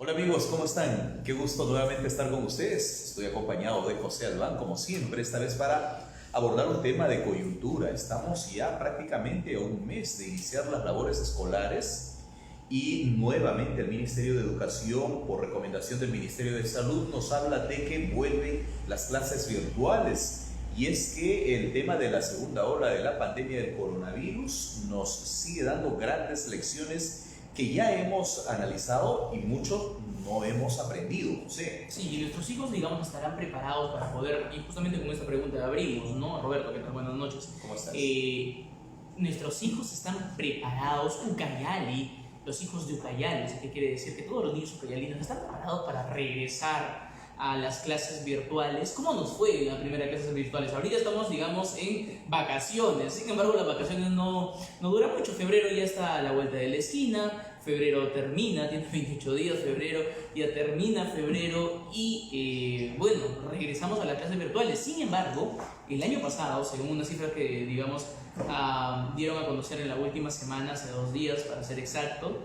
Hola amigos, ¿cómo están? Qué gusto nuevamente estar con ustedes. Estoy acompañado de José Albán, como siempre, esta vez para abordar un tema de coyuntura. Estamos ya prácticamente a un mes de iniciar las labores escolares y nuevamente el Ministerio de Educación, por recomendación del Ministerio de Salud, nos habla de que vuelven las clases virtuales. Y es que el tema de la segunda ola de la pandemia del coronavirus nos sigue dando grandes lecciones que ya hemos analizado y muchos no hemos aprendido, José. Sí, y nuestros hijos, digamos, estarán preparados para poder, y justamente con esta pregunta abrimos, ¿no? Roberto, ¿qué tal? Buenas noches. ¿Cómo estás? Nuestros hijos están preparados, Ucayali, los hijos de Ucayali, ¿qué quiere decir? Que todos los niños ucayalinos están preparados para regresar a las clases virtuales. ¿Cómo nos fue la primera clases virtuales? Ahorita estamos, digamos, en vacaciones. Sin embargo, las vacaciones no duran mucho. Febrero ya está a la vuelta de la esquina. Febrero termina, tiene 28 días. Febrero ya termina febrero y bueno, regresamos a las clases virtuales. Sin embargo, el año pasado, según una cifra que, digamos, dieron a conocer en la última semana, hace 2 días para ser exacto,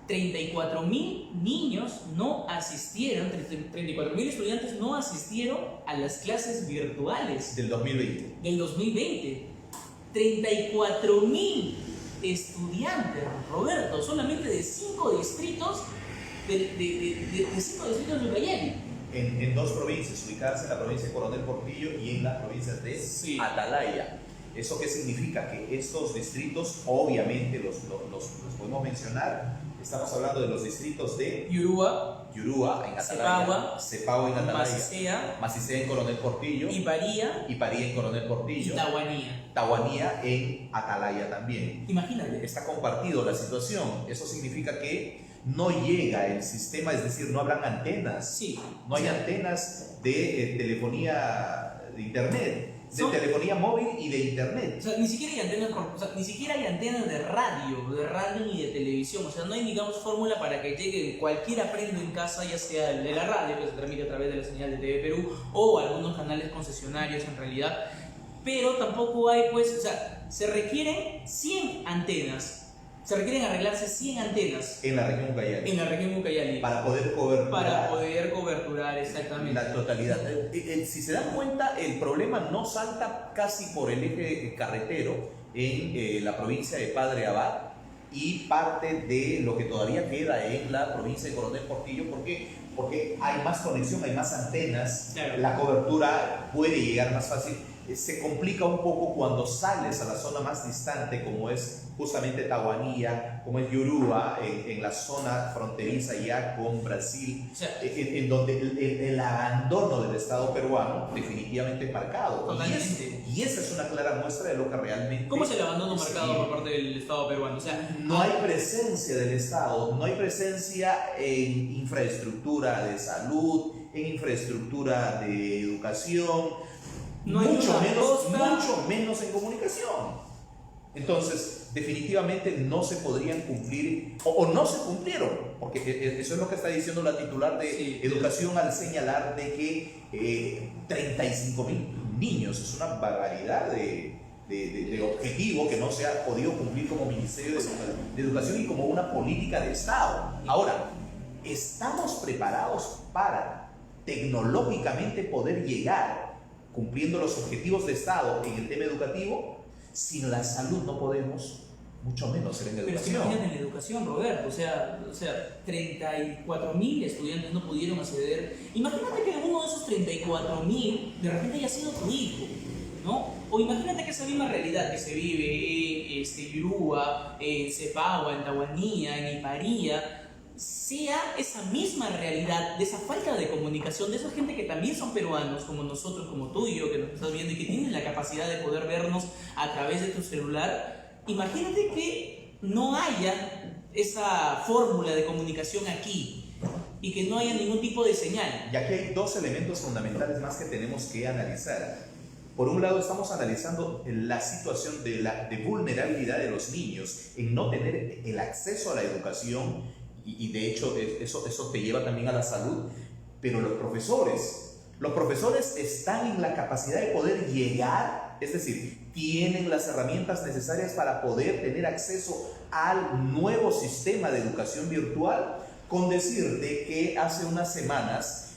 34.000 niños no asistieron, 34.000 estudiantes no asistieron a las clases virtuales Del 2020. del 2020. 34.000 estudiantes, Roberto, solamente de 5 distritos de 5 distritos de Ucayali. En 2 provincias, ubicadas en la provincia de Coronel Portillo y en las provincias de Atalaya. ¿Eso qué significa? Que estos distritos, obviamente los podemos mencionar. Estamos hablando de los distritos de Yurúa en Atalaya, Cepagua en Atalaya, Macicea en Coronel Portillo, Iparía en Coronel Portillo, y Tahuanía en Atalaya también. Imagínate. Está compartido la situación. Eso significa que no llega el sistema, es decir, no habrán antenas. Sí. No hay antenas de telefonía de internet, de telefonía móvil y de internet. O sea, ni siquiera hay antenas, ni siquiera hay antenas de radio ni de televisión. O sea, no hay, digamos, fórmula para que llegue cualquier aprendo en casa, ya sea el de la radio, que se transmite a través de la señal de TV Perú, o algunos canales concesionarios en realidad. Pero tampoco hay, pues, o sea, se requieren 100 antenas. Se requieren arreglarse 100 antenas. En la región Ucayali. En la región Ucayali. Para poder coberturar. Para poder coberturar, exactamente. La totalidad. Si se dan cuenta, el problema no salta casi por el eje carretero en la provincia de Padre Abad y parte de lo que todavía queda en la provincia de Coronel Portillo. ¿Por qué? Porque hay más conexión, hay más antenas, claro. La cobertura puede llegar más fácil. Se complica un poco cuando sales a la zona más distante, como es justamente Tahuanía, como es Yurúa, en la zona fronteriza ya con Brasil, O sea, en donde el abandono del Estado peruano definitivamente es marcado. Totalmente. Y esa es una clara muestra de lo que realmente... ¿Cómo es el abandono sí, marcado por parte del Estado peruano? O sea, no hay presencia del Estado, no hay presencia en infraestructura de salud, en infraestructura de educación, no hay mucho costa. menos en comunicación. Entonces, definitivamente no se podrían cumplir, o no se cumplieron, porque eso es lo que está diciendo la titular de Educación al señalar de que 35.000 niños es una barbaridad de objetivo que no se ha podido cumplir como Ministerio de Educación y como una política de Estado. Ahora, ¿estamos preparados para tecnológicamente poder llegar cumpliendo los objetivos de Estado en el tema educativo? Sin la salud no podemos, mucho menos ser en educación. Pero imagínate en la educación, Roberto, o sea 34.000 estudiantes no pudieron acceder. Imagínate que uno de esos 34.000 de repente haya sido tu hijo, ¿no? O imagínate que esa misma realidad que se vive en Yurúa, en Cepagua, en Tahuanía, en Iparía, sea esa misma realidad de esa falta de comunicación, de esa gente que también son peruanos, como nosotros, como tú y yo, que nos estás viendo y que tienen la capacidad de poder vernos a través de tu celular. Imagínate que no haya esa fórmula de comunicación aquí y que no haya ningún tipo de señal. Y aquí hay 2 elementos fundamentales más que tenemos que analizar. Por un lado, estamos analizando la situación de vulnerabilidad de los niños en no tener el acceso a la educación. Y de hecho eso te lleva también a la salud, pero los profesores están en la capacidad de poder llegar, es decir, tienen las herramientas necesarias para poder tener acceso al nuevo sistema de educación virtual. con decir de que hace unas semanas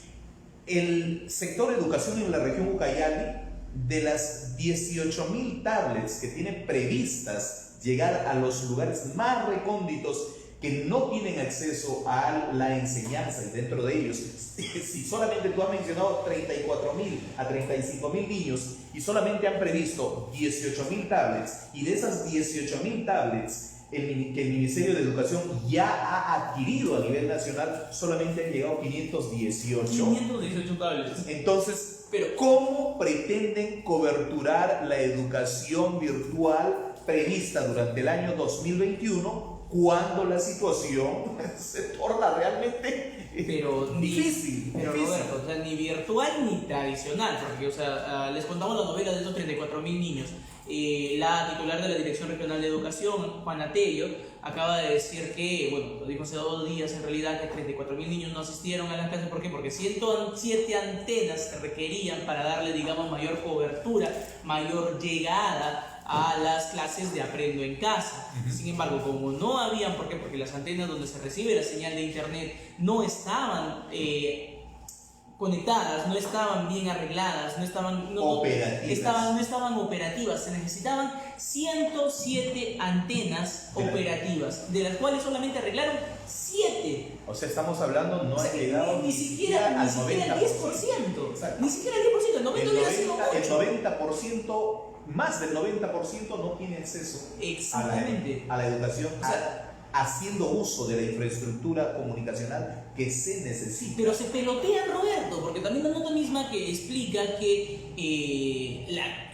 el sector educación en la región Ucayali, de las 18.000 tablets que tiene previstas llegar a los lugares más recónditos que no tienen acceso a la enseñanza, y dentro de ellos, si solamente tú has mencionado 34.000 a 35.000 niños y solamente han previsto 18.000 tablets, y de esas 18.000 tablets que el Ministerio de Educación ya ha adquirido a nivel nacional, solamente han llegado 518. 518 tablets. Entonces, pero ¿cómo pretenden coberturar la educación virtual prevista durante el año 2021 cuando la situación se torna realmente difícil? Pero Roberto, o sea, ni virtual ni tradicional, porque, o sea, les contamos la novela de esos 34.000 niños. La titular de la Dirección Regional de Educación, Juana Tello, acaba de decir que, bueno, lo dijo hace 2 días en realidad, que 34.000 niños no asistieron a las clases. ¿Por qué? Porque 107 antenas se requerían para darle, digamos, mayor cobertura, mayor llegada a las clases de Aprendo en Casa. Sin embargo, como no habían, ¿por qué? Porque las antenas donde se recibe la señal de internet no estaban conectadas, no estaban bien arregladas, no estaban operativas. Se necesitaban 107 antenas operativas, de las cuales solamente arreglaron 7. O sea, estamos hablando, no ha llegado ni siquiera al 90%. Ni siquiera al 10%, el 90% hubiera sido mucho. El 90%, más del 90% no tiene acceso a la educación, o sea, haciendo uso de la infraestructura comunicacional que se necesita. Pero se pelotean, Roberto, porque también la nota misma que explica que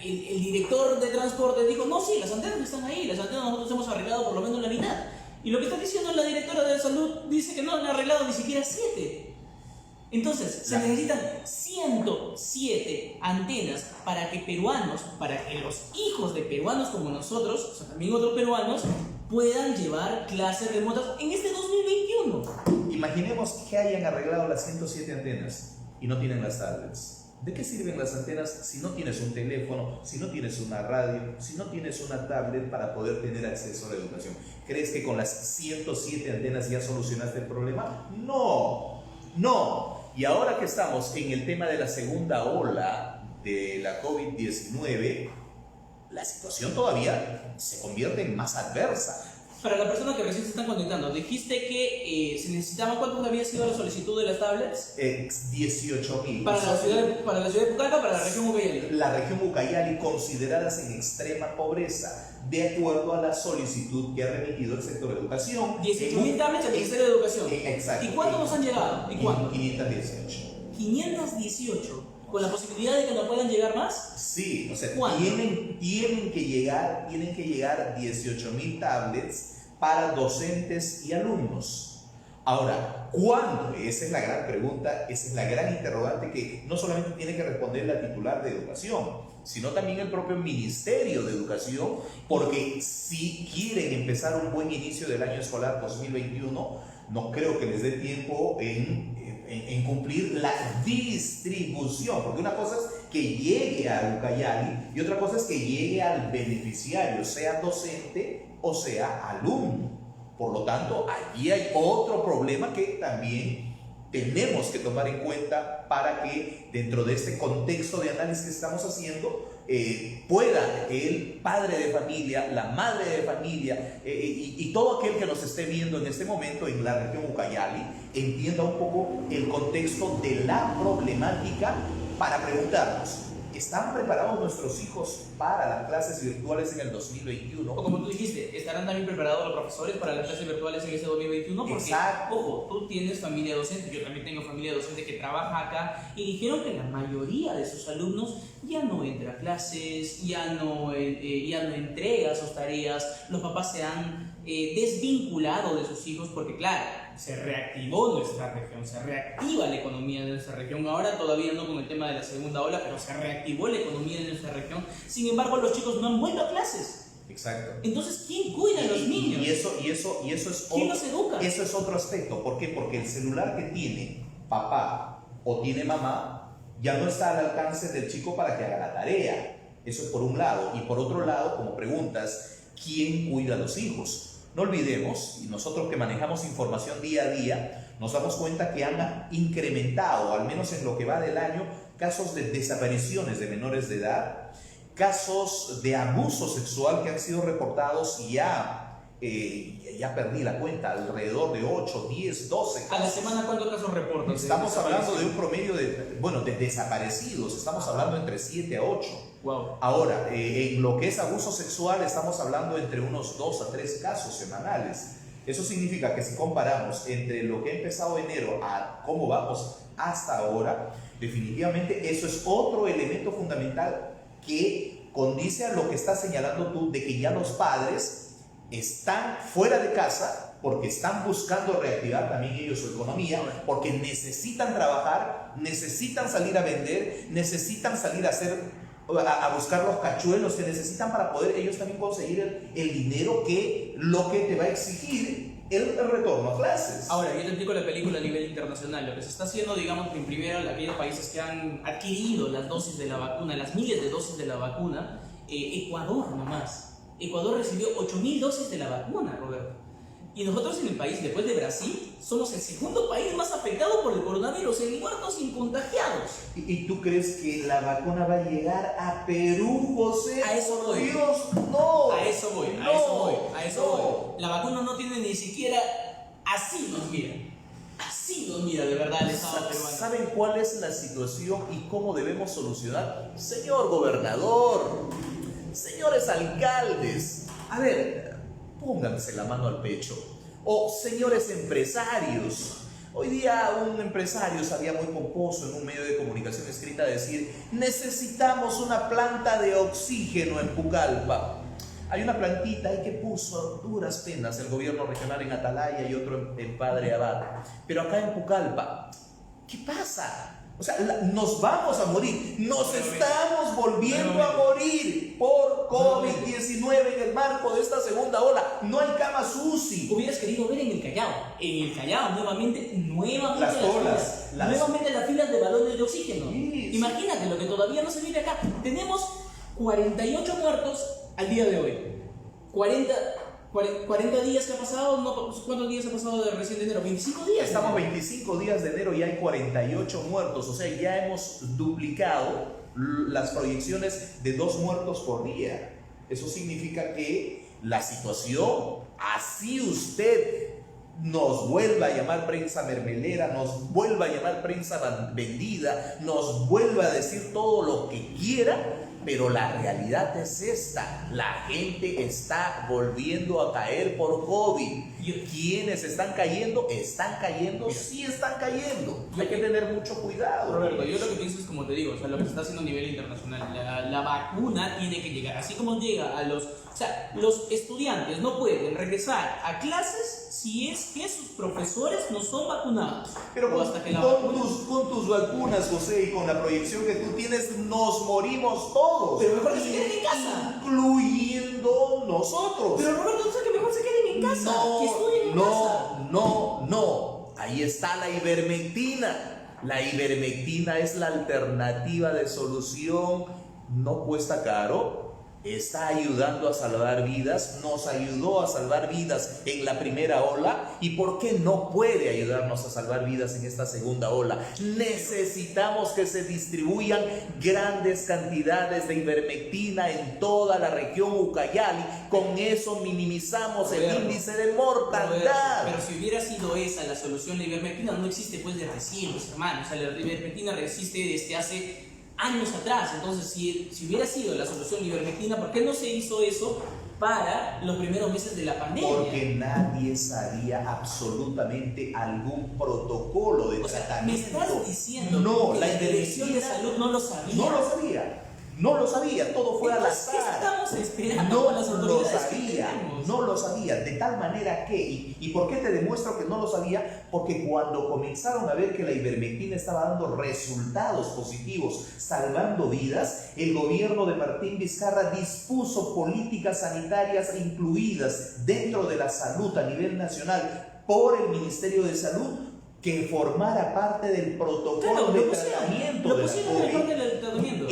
el director de transporte dijo, no, sí, las antenas están ahí, las antenas nosotros hemos arreglado por lo menos la mitad. Y lo que está diciendo la directora de salud dice que no han arreglado ni siquiera 7. Entonces, se necesitan 107 antenas para que los hijos de peruanos como nosotros, o sea, también otros peruanos, puedan llevar clases remotas en este 2021. Imaginemos que hayan arreglado las 107 antenas y no tienen las tablets. ¿De qué sirven las antenas si no tienes un teléfono, si no tienes una radio, si no tienes una tablet para poder tener acceso a la educación? ¿Crees que con las 107 antenas ya solucionaste el problema? No, no. Y ahora que estamos en el tema de la segunda ola de la COVID-19, la situación todavía se convierte en más adversa. Para la persona que recién se está conectando, dijiste que se necesitaban, ¿cuánto había sido la solicitud de las tablets? 18.000. ¿Para la ciudad de Pucallpa o para la región Ucayali? La región Ucayali, consideradas en extrema pobreza, de acuerdo a la solicitud que ha remitido el sector de educación. 18.000 tablets al Ministerio de Educación. Exacto. ¿Y cuándo nos han llegado? ¿Y cuándo? 518. 518. ¿Con la posibilidad de que nos puedan llegar más? Sí, o sea, ¿cuándo? tienen que llegar 18.000 tablets para docentes y alumnos. Ahora, ¿cuándo? Esa es la gran pregunta, esa es la gran interrogante que no solamente tiene que responder la titular de Educación, sino también el propio Ministerio de Educación, porque si quieren empezar un buen inicio del año escolar 2021, no creo que les dé tiempo en cumplir la distribución, porque una cosa es que llegue a Ucayali y otra cosa es que llegue al beneficiario, sea docente o sea alumno. Por lo tanto, allí hay otro problema que también tenemos que tomar en cuenta para que dentro de este contexto de análisis que estamos haciendo pueda el padre de familia, la madre de familia y todo aquel que nos esté viendo en este momento en la región Ucayali entienda un poco el contexto de la problemática para preguntarnos, ¿están preparados nuestros hijos para las clases virtuales en el 2021? O como tú dijiste, ¿estarán también preparados los profesores para las clases virtuales en ese 2021? Porque, exacto, ojo, tú tienes familia docente, yo también tengo familia docente que trabaja acá, y dijeron que la mayoría de sus alumnos ya no entra a clases, ya no entrega sus tareas, los papás se han desvinculado de sus hijos porque, claro, se reactivó nuestra región, se reactiva la economía de nuestra región. Ahora todavía no con el tema de la segunda ola, pero se reactivó la economía de nuestra región. Sin embargo, los chicos no han vuelto a clases. Exacto. Entonces, ¿quién cuida a los niños? Y eso es ¿quién los educa? Eso es otro aspecto. ¿Por qué? Porque el celular que tiene papá o tiene mamá ya no está al alcance del chico para que haga la tarea. Eso es por un lado. Y por otro lado, como preguntas, ¿quién cuida a los hijos? No olvidemos, y nosotros que manejamos información día a día, nos damos cuenta que han incrementado, al menos en lo que va del año, casos de desapariciones de menores de edad, casos de abuso sexual que han sido reportados y ya perdí la cuenta, alrededor de 8, 10, 12 casos. ¿A la semana cuántos casos reportan? Estamos hablando de un promedio de desaparecidos, estamos hablando entre 7 a 8. Wow. Ahora, en lo que es abuso sexual estamos hablando entre unos 2 a 3 casos semanales. Eso significa que si comparamos entre lo que ha empezado enero a cómo vamos hasta ahora, definitivamente eso es otro elemento fundamental que condice a lo que estás señalando tú, de que ya los padres están fuera de casa porque están buscando reactivar también ellos su economía, porque necesitan trabajar, necesitan salir a vender, necesitan salir a buscar los cachuelos que necesitan para poder ellos también conseguir el dinero que lo que te va a exigir el retorno a clases. Ahora, yo te explico la película a nivel internacional. Lo que se está haciendo, digamos, en primero, en aquellos países que han adquirido las dosis de la vacuna, las miles de dosis de la vacuna, Ecuador nomás. Ecuador recibió 8.000 dosis de la vacuna, Roberto. Y nosotros en el país, después de Brasil, somos el segundo país más afectado por el coronavirus en muertos y contagiados. ¿Y tú crees que la vacuna va a llegar a Perú, José? A eso ¡Por voy. Dios, no! A eso voy. La vacuna no tiene ni siquiera... Así nos mira de verdad el Estado peruano. ¿Saben cuál es la situación y cómo debemos solucionar? Señor gobernador, señores alcaldes, a ver, pónganse la mano al pecho. O señores empresarios. Hoy día un empresario salía muy pomposo en un medio de comunicación escrita a decir: necesitamos una planta de oxígeno en Pucallpa. Hay una plantita ahí que puso a duras penas el gobierno regional en Atalaya y otro en Padre Abad. Pero acá en Pucallpa, ¿qué pasa? O sea, nos vamos a morir, nos estamos volviendo a morir por COVID-19 en el marco de esta segunda ola. No hay camas UCI. Hubieras querido ver en el Callao. En el Callao, nuevamente las filas de balones de oxígeno. Sí. Imagínate lo que todavía no se vive acá. Tenemos 48 muertos al día de hoy. 40 días que ha pasado, no, ¿cuántos días ha pasado de recién de enero? 25 días. Estamos 25 días de enero y hay 48 muertos, o sea, ya hemos duplicado las proyecciones de 2 muertos por día. Eso significa que la situación, así usted nos vuelva a llamar prensa mermelera, nos vuelva a llamar prensa vendida, nos vuelva a decir todo lo que quiera, pero la realidad es esta: la gente está volviendo a caer por COVID. ¿Quiénes están cayendo? Sí están cayendo. Hay que tener mucho cuidado. Roberto, yo lo que pienso es, como te digo, o sea, lo que se está haciendo a nivel internacional, la vacuna tiene que llegar, así como llega a los estudiantes no pueden regresar a clases si es que sus profesores no son vacunados. Pero con tus vacunas, José, y con la proyección que tú tienes, nos morimos todos. Pero mejor que se queden en casa. Incluyendo nosotros. Pero Roberto, ¿no sabes que mejor se queden en casa? Que estudien en casa. No. Ahí está la ivermectina. La ivermectina es la alternativa de solución. No cuesta caro. Está ayudando a salvar vidas, nos ayudó a salvar vidas en la primera ola, y ¿por qué no puede ayudarnos a salvar vidas en esta segunda ola? Necesitamos que se distribuyan grandes cantidades de ivermectina en toda la región Ucayali. Con eso minimizamos el índice de mortandad. Pero si hubiera sido esa la solución, la ivermectina no existe pues de recién, hermanos. O sea, la ivermectina existe desde hace años atrás. Entonces, si hubiera sido la solución la ivermectina, ¿por qué no se hizo eso para los primeros meses de la pandemia? Porque nadie sabía absolutamente algún protocolo de tratamiento. ¿Me estás diciendo no, que la Dirección de Salud no lo sabía? No lo sabía, todo fue al azar. ¿Qué estamos esperando con las autoridades? No lo sabía, de tal manera que, ¿y por qué te demuestro que no lo sabía? Porque cuando comenzaron a ver que la ivermectina estaba dando resultados positivos, salvando vidas, el gobierno de Martín Vizcarra dispuso políticas sanitarias incluidas dentro de la salud a nivel nacional por el Ministerio de Salud, que formara parte del protocolo de tratamiento de la COVID.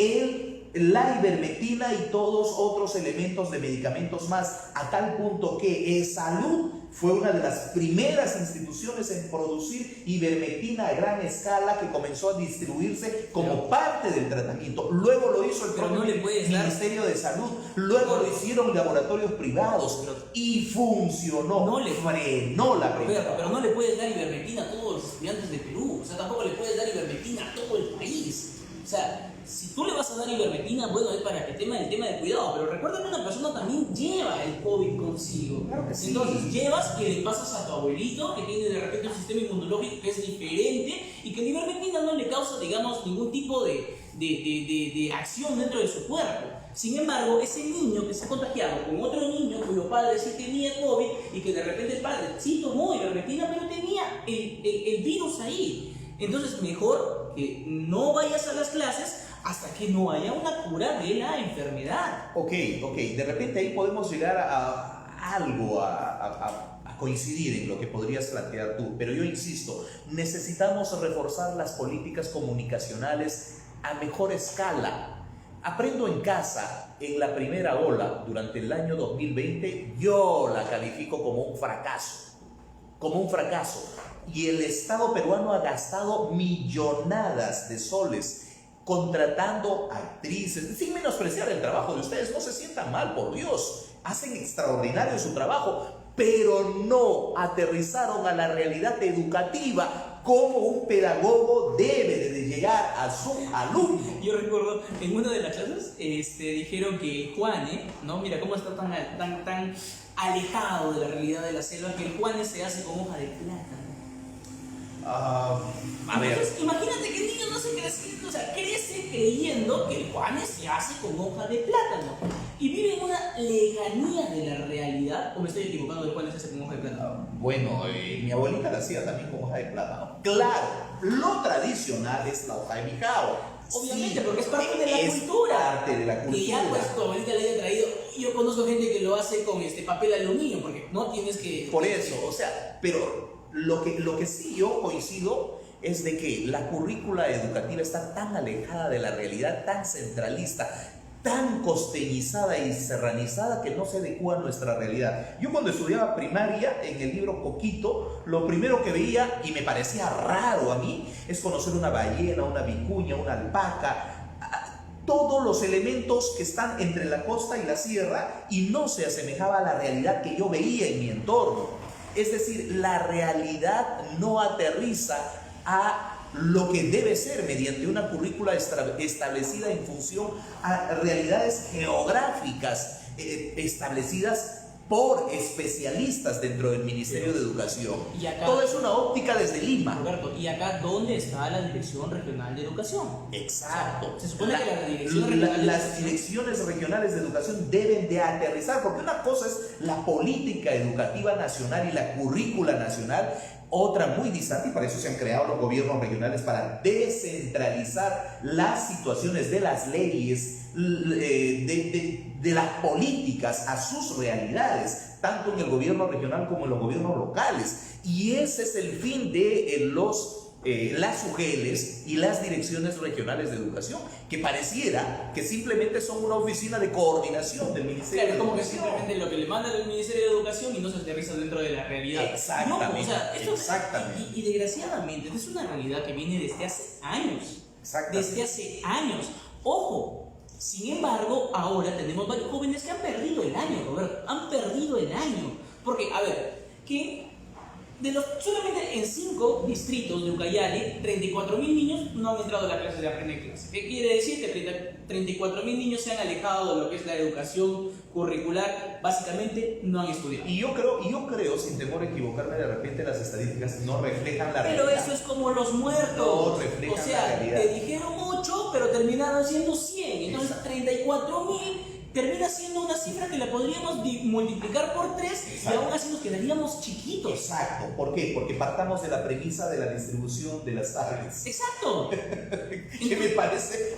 la ivermectina y todos otros elementos de medicamentos más, a tal punto que Salud fue una de las primeras instituciones en producir ivermectina a gran escala, que comenzó a distribuirse como parte del tratamiento. Luego lo hizo el propio Ministerio de Salud, luego lo hicieron laboratorios privados y funcionó, frenó la pandemia. Pero no le puedes dar ivermectina a todos los estudiantes de Perú, o sea, tampoco le puedes dar ivermectina a todo el país. O sea, si tú le vas a dar ivermectina, bueno, es para el tema de cuidado, pero recuerda que una persona también lleva el COVID consigo. Claro que sí. Entonces llevas y le pasas a tu abuelito, que tiene de repente un sistema inmunológico que es diferente, y que la ivermectina no le causa, digamos, ningún tipo de acción dentro de su cuerpo. Sin embargo, ese niño que se ha contagiado con otro niño cuyo padre sí tenía COVID, y que de repente el padre sí tomó ivermectina, pero tenía el virus ahí. Entonces, mejor que no vayas a las clases hasta que no haya una cura de la enfermedad. Ok. De repente ahí podemos llegar a algo, a coincidir en lo que podrías plantear tú. Pero yo insisto, necesitamos reforzar las políticas comunicacionales a mejor escala. Aprendo en casa, en la primera ola, durante el año 2020, yo la califico como un fracaso. Y el Estado peruano ha gastado millonadas de soles contratando actrices, sin menospreciar el trabajo de ustedes, no se sientan mal, por Dios, hacen extraordinario su trabajo, pero no aterrizaron a la realidad educativa como un pedagogo debe de llegar a su alumno. Yo recuerdo, en una de las clases dijeron que Juane, ¿no? Mira cómo está tan alejado de la realidad de la selva, que el Juane se hace con hoja de plátano. Entonces, imagínate que el niño no se crece creyendo que el Juane se hace con hoja de plátano y vive en una lejanía de la realidad. ¿O me estoy equivocando? ¿El Juane se hace con hoja de plátano? Bueno, mi abuelita la hacía también con hoja de plátano. Claro, lo tradicional es la hoja de mijao. Obviamente, porque es parte de la cultura. Parte de la cultura. Que ya pues tu abuelita le haya traído. Yo conozco gente que lo hace con papel aluminio, porque no tienes que. Por eso, o sea, pero lo que sí yo coincido es de que la currícula educativa está tan alejada de la realidad, tan centralista, tan costeñizada y serranizada, que no se adecua a nuestra realidad. Yo cuando estudiaba primaria, en el libro Coquito, lo primero que veía, y me parecía raro a mí, es conocer una ballena, una vicuña, una alpaca, todos los elementos que están entre la costa y la sierra, y no se asemejaba a la realidad que yo veía en mi entorno. Es decir, la realidad no aterriza a lo que debe ser mediante una currícula establecida en función a realidades geográficas establecidas por especialistas dentro del Ministerio de Educación. Todo es una óptica desde Lima. Roberto, ¿y acá dónde está la Dirección Regional de Educación? Exacto. Se supone que las direcciones regionales de educación deben de aterrizar, porque una cosa es la política educativa nacional y la currícula nacional, otra muy distante, y para eso se han creado los gobiernos regionales, para descentralizar las situaciones de las leyes, de las políticas a sus realidades, tanto en el gobierno regional como en los gobiernos locales. Y ese es el fin de las UGELs y las direcciones regionales de educación, que pareciera que simplemente son una oficina de coordinación del Ministerio de Educación. Como que simplemente lo que le manda el Ministerio de Educación y no se aterriza dentro de la realidad. Exactamente. No, o sea, y desgraciadamente, esta es una realidad que viene desde hace años. Desde hace años. Ojo. Sin embargo, ahora tenemos varios jóvenes que han perdido el año, Roberto. Han perdido el año. Porque, a ver, que solamente en 5 distritos de Ucayali, 34.000 niños no han entrado a las clases de aprender clase. ¿Qué quiere decir? Que 34.000 niños se han alejado de lo que es la educación curricular, básicamente no han estudiado. Y yo creo, sin temor a equivocarme, de repente las estadísticas no reflejan la realidad. Pero eso es como los muertos. No reflejan la realidad. Te dijeron 8, pero terminaron siendo 100. Entonces 34.000 termina siendo una cifra que la podríamos multiplicar por 3. Exacto. Y aún así nos quedaríamos chiquitos. Exacto. ¿Por qué? Porque partamos de la premisa de la distribución de las tablets. Exacto. Que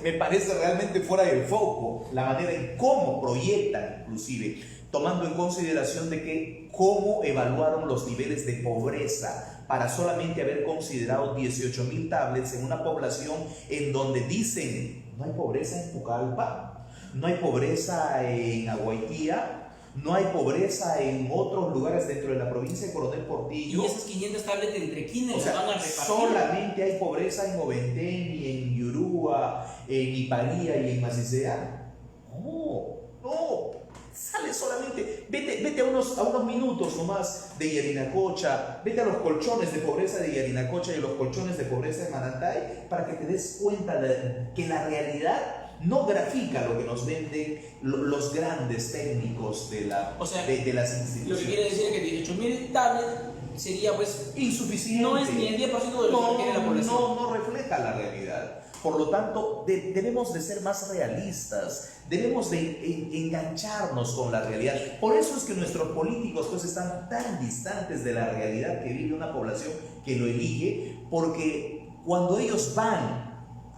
me parece realmente fuera del foco la manera en cómo proyectan, inclusive, tomando en consideración de que cómo evaluaron los niveles de pobreza para solamente haber considerado 18.000 tablets en una población en donde dicen no hay pobreza en Pucallpa. no hay pobreza en Aguaitía, no hay pobreza en otros lugares dentro de la provincia de Coronel Portillo. Y esas 500 tablets, ¿entre quiénes O sea, las van a repartir? solamente hay pobreza en Oventén, en Yurúa, en Iparía y en Macicea. No, sale solamente, vete a unos minutos nomás de Yarinacocha, vete a los colchones de pobreza de Yarinacocha y los colchones de pobreza de Manantay para que te des cuenta de que la realidad no grafica lo que nos venden los grandes técnicos de las instituciones. Lo que quiere decir es que 18.000 tablets sería pues insuficiente. No es ni el 10% de lo que requiere la población. No refleja la realidad. Por lo tanto, debemos de ser más realistas, debemos de engancharnos con la realidad. Por eso es que nuestros políticos pues están tan distantes de la realidad que vive una población que lo elige, porque cuando ellos van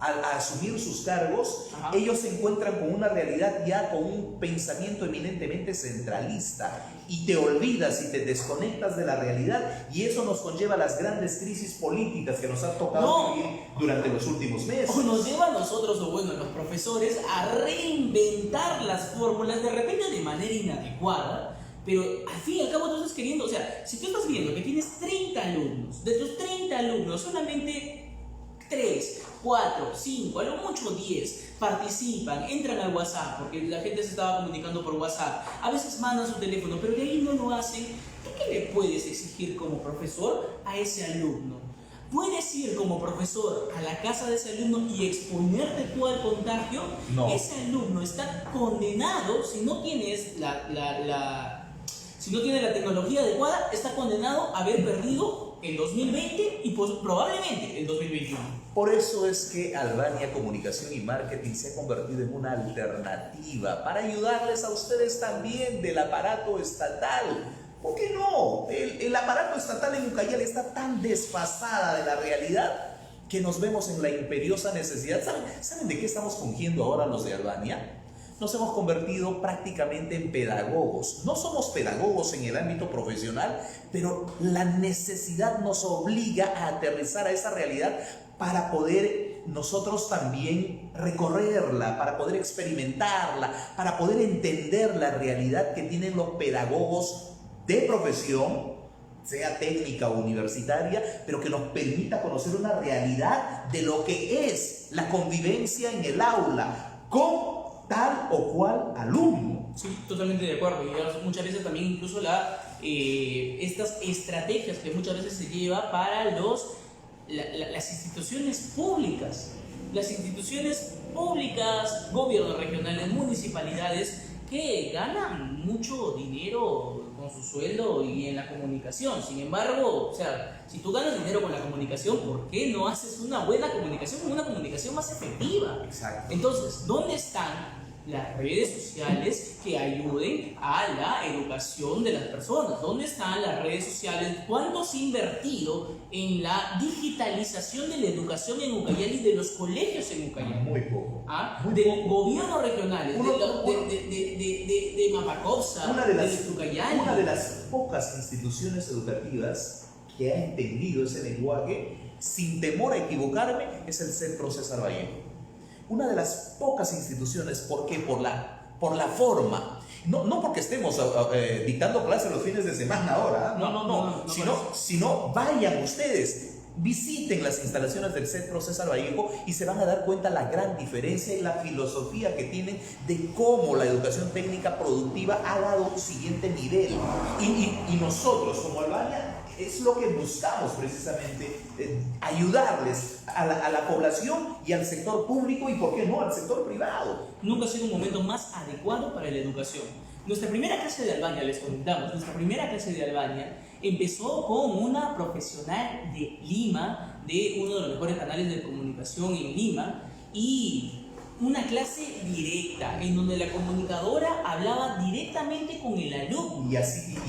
a asumir sus cargos, Ajá. ellos se encuentran con una realidad ya con un pensamiento eminentemente centralista y te olvidas y te desconectas de la realidad, y eso nos conlleva a las grandes crisis políticas que nos ha tocado vivir durante los últimos meses. O nos lleva a nosotros, o bueno, los profesores, a reinventar las fórmulas, de repente de manera inadecuada, pero al fin y al cabo tú estás queriendo, o sea, si tú estás viendo que tienes 30 alumnos, de tus 30 alumnos solamente 3, 4, 5, a lo mucho 10 participan, entran al WhatsApp, porque la gente se estaba comunicando por WhatsApp, a veces mandan su teléfono, pero de ahí no lo hacen. ¿Tú qué le puedes exigir como profesor a ese alumno? ¿Puedes ir como profesor a la casa de ese alumno y exponerte tú al contagio? No. Ese alumno está condenado, si no tienes si no tiene la tecnología adecuada, está condenado a haber perdido el 2020 y pues, probablemente el 2021. Por eso es que Albania Comunicación y Marketing se ha convertido en una alternativa para ayudarles a ustedes también del aparato estatal. ¿Por qué no? El aparato estatal en Ucayali está tan desfasada de la realidad que nos vemos en la imperiosa necesidad. ¿Saben de qué estamos fungiendo ahora los de Albania? Nos hemos convertido prácticamente en pedagogos. No somos pedagogos en el ámbito profesional, pero la necesidad nos obliga a aterrizar a esa realidad para poder nosotros también recorrerla, para poder experimentarla, para poder entender la realidad que tienen los pedagogos de profesión, sea técnica o universitaria, pero que nos permita conocer una realidad de lo que es la convivencia en el aula con tal o cual alumno. Sí, totalmente de acuerdo. Y muchas veces también incluso estas estrategias que muchas veces se lleva para las instituciones públicas. Las instituciones públicas, gobiernos regionales, municipalidades, que ganan mucho dinero con su sueldo y en la comunicación. Sin embargo, o sea, si tú ganas dinero con la comunicación, ¿por qué no haces una buena comunicación, una comunicación más efectiva? Exacto. Entonces, ¿dónde están las redes sociales que ayuden a la educación de las personas? ¿Dónde están las redes sociales? ¿Cuánto se ha invertido en la digitalización de la educación en Ucayali, de los colegios en Ucayali? Muy poco. De gobiernos regionales, de Mapacopsa, de Ucayali. Una de las pocas instituciones educativas que ha entendido ese lenguaje, sin temor a equivocarme, es el Centro César Vallejo. Una de las pocas instituciones. ¿Por qué? Por la forma. No porque estemos dictando clases los fines de semana ahora. No. Sino vayan ustedes, visiten las instalaciones del Centro César Vallejo y se van a dar cuenta la gran diferencia y la filosofía que tienen de cómo la educación técnica productiva ha dado un siguiente nivel. Y nosotros como Albania es lo que buscamos precisamente, ayudarles a la población y al sector público y, ¿por qué no?, al sector privado. Nunca ha sido un momento más adecuado para la educación. Nuestra primera clase de Albania, les comentamos, nuestra primera clase de Albania empezó con una profesional de Lima, de uno de los mejores canales de comunicación en Lima, y una clase directa, en donde la comunicadora hablaba directamente con el alumno. Y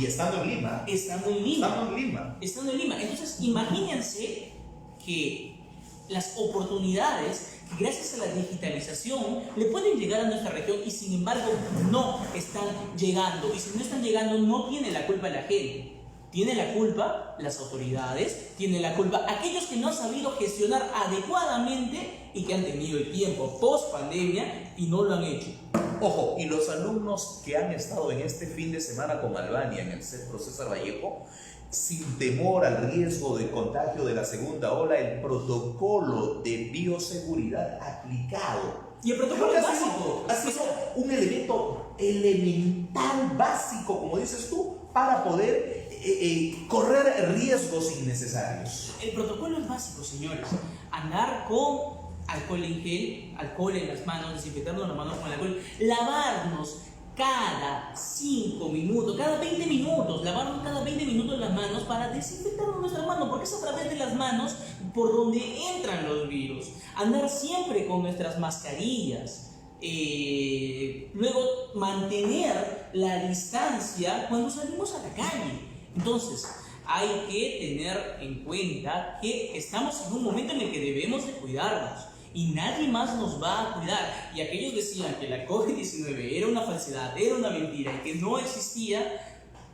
estando en Lima. Estando en Lima. Entonces, imagínense que las oportunidades que gracias a la digitalización le pueden llegar a nuestra región y sin embargo no están llegando. Y si no están llegando, no tiene la culpa la gente. Tiene la culpa las autoridades, tiene la culpa aquellos que no han sabido gestionar adecuadamente y que han tenido el tiempo post pandemia y no lo han hecho. Ojo, y los alumnos que han estado en este fin de semana con Albania en el Centro César Vallejo, sin temor al riesgo de contagio de la segunda ola, el protocolo de bioseguridad aplicado. Y el protocolo es básico. Ha sido un elemento elemental, básico, como dices tú, para poder correr riesgos innecesarios. El protocolo es básico, señores. Andar con alcohol en gel, alcohol en las manos, desinfectarnos las manos con el alcohol, lavarnos cada 5 minutos, cada 20 minutos, lavarnos cada 20 minutos las manos para desinfectarnos nuestras manos, porque es a través de las manos por donde entran los virus. Andar siempre con nuestras mascarillas. Luego mantener la distancia cuando salimos a la calle. Entonces, hay que tener en cuenta que estamos en un momento en el que debemos de cuidarnos y nadie más nos va a cuidar. Y aquellos decían que la COVID-19 era una falsedad, era una mentira y que no existía,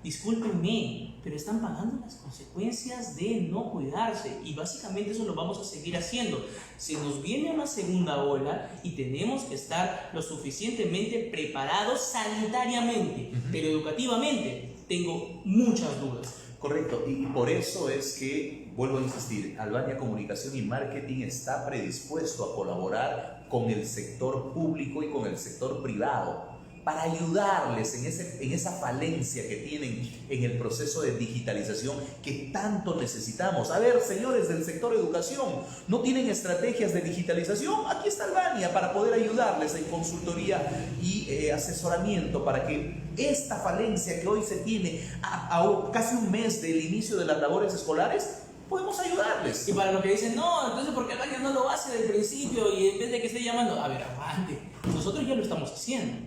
discúlpenme, pero están pagando las consecuencias de no cuidarse y básicamente eso lo vamos a seguir haciendo. Se nos viene una segunda ola y tenemos que estar lo suficientemente preparados sanitariamente, pero educativamente tengo muchas dudas. Correcto, y por eso es que, vuelvo a insistir, Albania Comunicación y Marketing está predispuesto a colaborar con el sector público y con el sector privado para ayudarles en esa falencia que tienen en el proceso de digitalización que tanto necesitamos. A ver, señores del sector educación, ¿no tienen estrategias de digitalización? Aquí está Albania para poder ayudarles en consultoría y asesoramiento para que esta falencia que hoy se tiene a casi un mes del inicio de las labores escolares, podemos ayudarles. Y para los que dicen, no, entonces ¿por qué Albania no lo hace desde el principio y en vez de que esté llamando? A ver, aguante, nosotros ya lo estamos haciendo.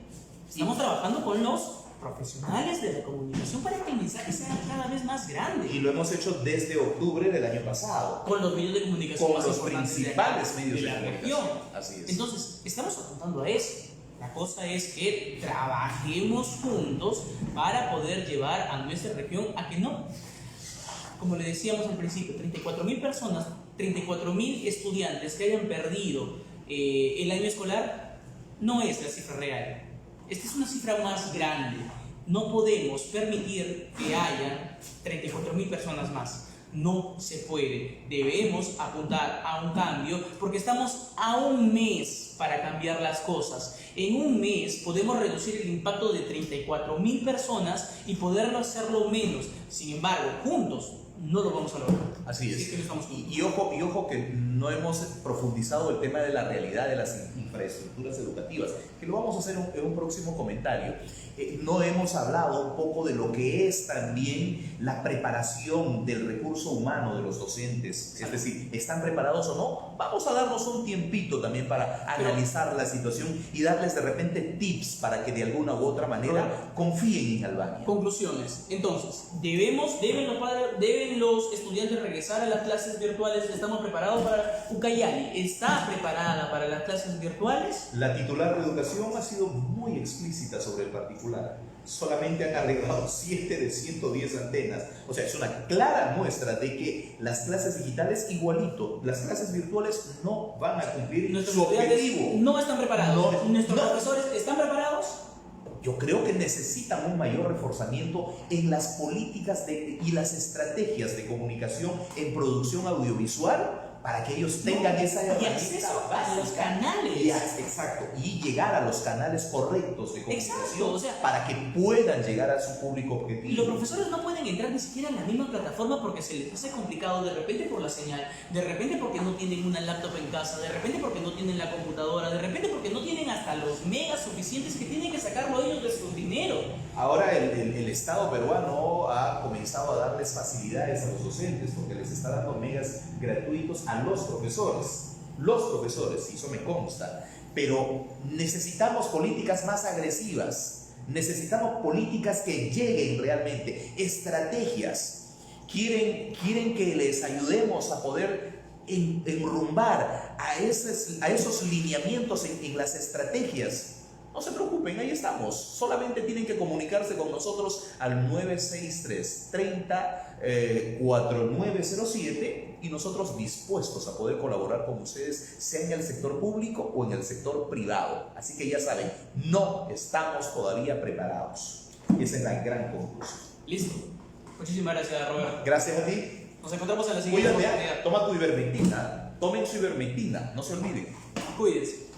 Estamos trabajando con los profesionales de la comunicación para que el mensaje sea cada vez más grande. Y lo hemos hecho desde octubre del año pasado. Con los medios de comunicación con más los importantes principales medios de la región. Así es. Entonces, estamos apuntando a eso. La cosa es que trabajemos juntos para poder llevar a nuestra región a que no, como le decíamos al principio, 34.000 personas, 34.000 estudiantes que hayan perdido el año escolar no es la cifra real. Esta es una cifra más grande. No podemos permitir que haya 34.000 personas más. No se puede. Debemos apuntar a un cambio porque estamos a un mes para cambiar las cosas. En un mes podemos reducir el impacto de 34.000 personas y poderlo hacerlo menos. Sin embargo, juntos no lo vamos a lograr. Así es. Que no estamos y ojo que no hemos profundizado el tema de la realidad de las infraestructuras educativas, que lo vamos a hacer en un próximo comentario. No hemos hablado un poco de lo que es también la preparación del recurso humano de los docentes. Es decir, ¿están preparados o no? Vamos a darnos un tiempito también para analizar la situación y darles de repente tips para que de alguna u otra manera confíen en Albania. Conclusiones. Entonces, deben los estudiantes regresar a las clases virtuales. ¿Estamos preparados para Ucayali? ¿Está preparada para las clases virtuales? La titular de educación ha sido muy explícita sobre el particular. Solamente han arreglado 7 de 110 antenas. O sea, es una clara muestra de que las clases digitales igualito, las clases virtuales no van a cumplir su objetivo. No están preparados. ¿Nuestros profesores están preparados? Yo creo que necesitan un mayor reforzamiento en las políticas y las estrategias de comunicación en producción audiovisual para que ellos tengan esa y acceso a los canales. Exacto, y llegar a los canales correctos de comunicación. Exacto, o sea, para que puedan llegar a su público objetivo. Y los profesores no pueden entrar ni siquiera en la misma plataforma porque se les hace complicado, de repente por la señal, de repente porque no tienen una laptop en casa, de repente porque no tienen la computadora, de repente porque no tienen hasta los megas suficientes que tienen que sacarlo ellos de su dinero. Ahora el Estado peruano ha comenzado a darles facilidades a los docentes porque les está dando megas gratuitos a los profesores, y eso me consta, pero necesitamos políticas más agresivas, necesitamos políticas que lleguen realmente, estrategias. Quieren que les ayudemos a poder enrumbar a esos lineamientos en las estrategias. No se preocupen, ahí estamos. Solamente tienen que comunicarse con nosotros al 963-30-4907 y nosotros dispuestos a poder colaborar con ustedes, sea en el sector público o en el sector privado. Así que ya saben, no estamos todavía preparados. Esa es la gran conclusión. Listo. Muchísimas gracias, Robert. Gracias a ti. Nos encontramos en la siguiente Cuídate, oportunidad. toma tu ivermectina. Tomen su ivermectina, no se olviden. Cuídense.